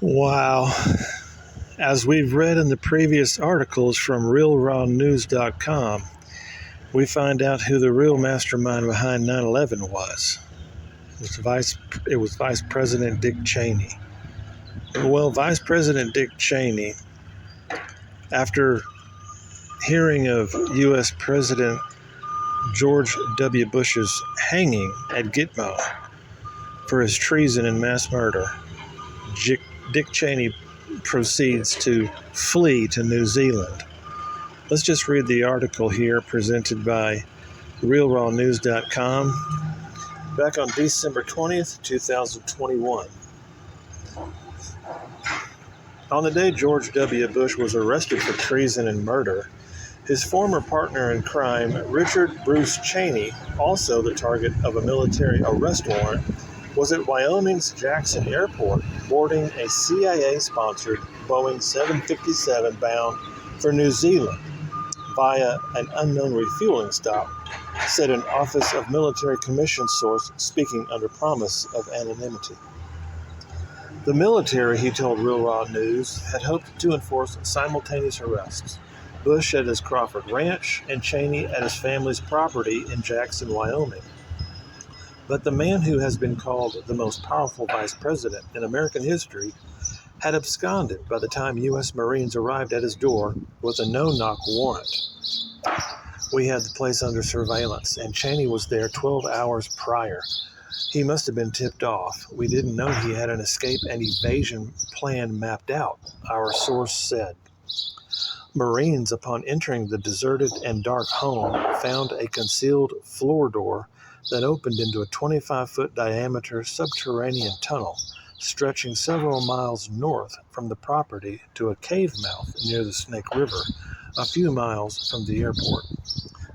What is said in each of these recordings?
Wow. As we've read in the previous articles from realrawnews.com, we find out who the real mastermind behind 9/11 was. It was Vice President Dick Cheney. Well, Vice President Dick Cheney, after hearing of U.S. President George W. Bush's hanging at Gitmo for his treason and mass murder, Dick Cheney proceeds to flee to New Zealand. Let's just read the article here presented by realrawnews.com back on December 20th, 2021. On the day George W. Bush was arrested for treason and murder, his former partner in crime, Richard Bruce Cheney, also the target of a military arrest warrant, was at Wyoming's Jackson Airport boarding a CIA-sponsored Boeing 757 bound for New Zealand via an unknown refueling stop, said an Office of Military Commission source speaking under promise of anonymity. The military, he told Real Raw News, had hoped to enforce simultaneous arrests. Bush at his Crawford Ranch and Cheney at his family's property in Jackson, Wyoming. But the man who has been called the most powerful vice president in American history had absconded by the time U.S. Marines arrived at his door with a no-knock warrant. We had the place under surveillance, and Cheney was there 12 hours prior. He must have been tipped off. We didn't know he had an escape and evasion plan mapped out, our source said. Marines, upon entering the deserted and dark home, found a concealed floor door that opened into a 25-foot diameter subterranean tunnel stretching several miles north from the property to a cave mouth near the Snake River, a few miles from the airport.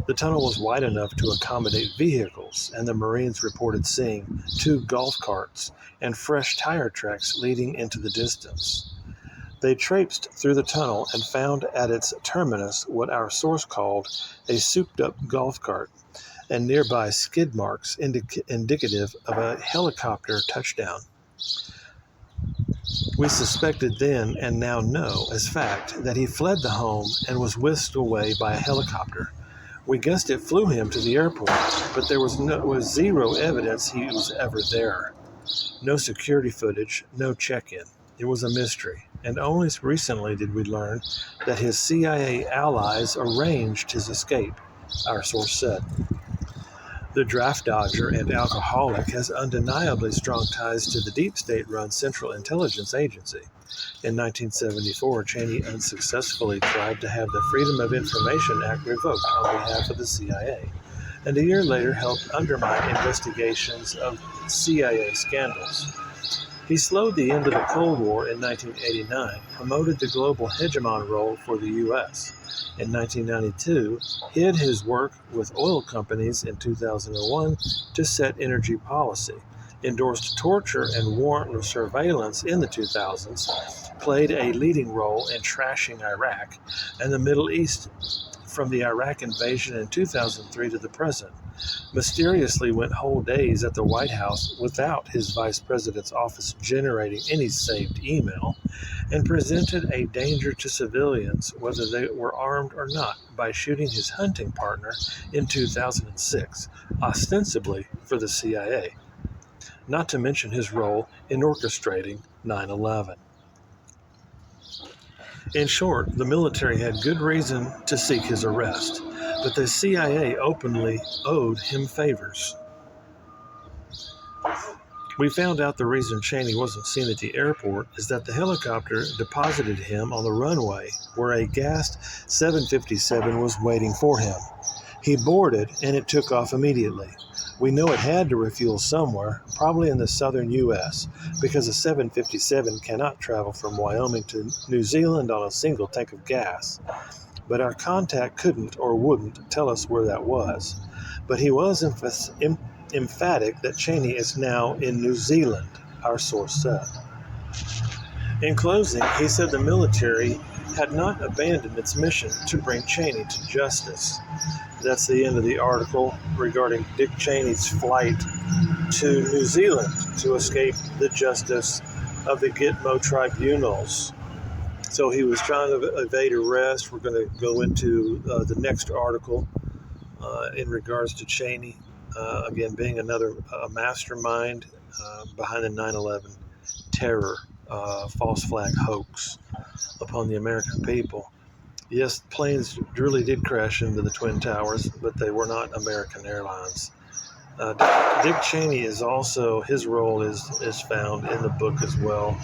The tunnel was wide enough to accommodate vehicles, and the Marines reported seeing 2 golf carts and fresh tire tracks leading into the distance. They traipsed through the tunnel and found at its terminus what our source called a souped-up golf cart and nearby skid marks indicative of a helicopter touchdown. We suspected then and now know as fact that he fled the home and was whisked away by a helicopter. We guessed it flew him to the airport, but there was zero evidence he was ever there. No security footage, no check-in. It was a mystery, and only recently did we learn that his CIA allies arranged his escape, our source said. The draft dodger and alcoholic has undeniably strong ties to the deep state-run Central Intelligence Agency. In 1974, Cheney unsuccessfully tried to have the Freedom of Information Act revoked on behalf of the CIA, and a year later helped undermine investigations of CIA scandals. He slowed the end of the Cold War in 1989, promoted the global hegemon role for the U.S. In 1992, hid his work with oil companies in 2001 to set energy policy, endorsed torture and warrantless surveillance in the 2000s, played a leading role in trashing Iraq and the Middle East from the Iraq invasion in 2003 to the present, mysteriously went whole days at the White House without his vice president's office generating any saved email, and presented a danger to civilians, whether they were armed or not, by shooting his hunting partner in 2006, ostensibly for the CIA, not to mention his role in orchestrating 9/11. In short, the military had good reason to seek his arrest, but the CIA openly owed him favors. We found out the reason Cheney wasn't seen at the airport is that the helicopter deposited him on the runway where a gassed 757 was waiting for him. He boarded and it took off immediately. We know it had to refuel somewhere, probably in the southern U.S., because a 757 cannot travel from Wyoming to New Zealand on a single tank of gas. But our contact couldn't or wouldn't tell us where that was. But he was emphatic that Cheney is now in New Zealand, our source said. In closing, he said the military had not abandoned its mission to bring Cheney to justice. That's the end of the article regarding Dick Cheney's flight to New Zealand to escape the justice of the Gitmo tribunals. So he was trying to evade arrest. We're going to go into the next article in regards to Cheney, again, being another mastermind behind the 9/11 terror false flag hoax upon the American people. Yes, planes really did crash into the Twin Towers, but they were not American Airlines. Dick Cheney is also, his role is found in the book as well.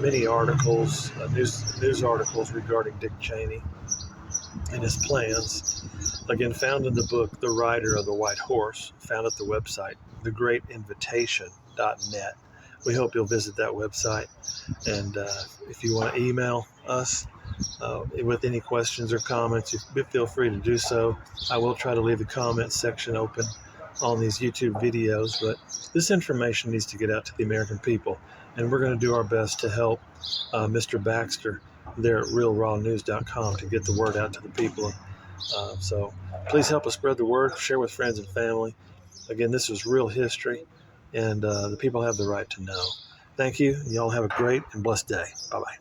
Many articles, news articles regarding Dick Cheney and his plans, again, found in the book The Rider of the White Horse, found at the website thegreatinvitation.net. We hope you'll visit that website, and if you want to email us with any questions or comments, you feel free to do so. I will try to leave the comments section open on these YouTube videos, but this information needs to get out to the American people, and we're going to do our best to help Mr. Baxter there at realrawnews.com to get the word out to the people. So please help us spread the word, share with friends and family. Again, this is real history, and the people have the right to know. Thank you. Y'all have a great and blessed day. Bye-bye.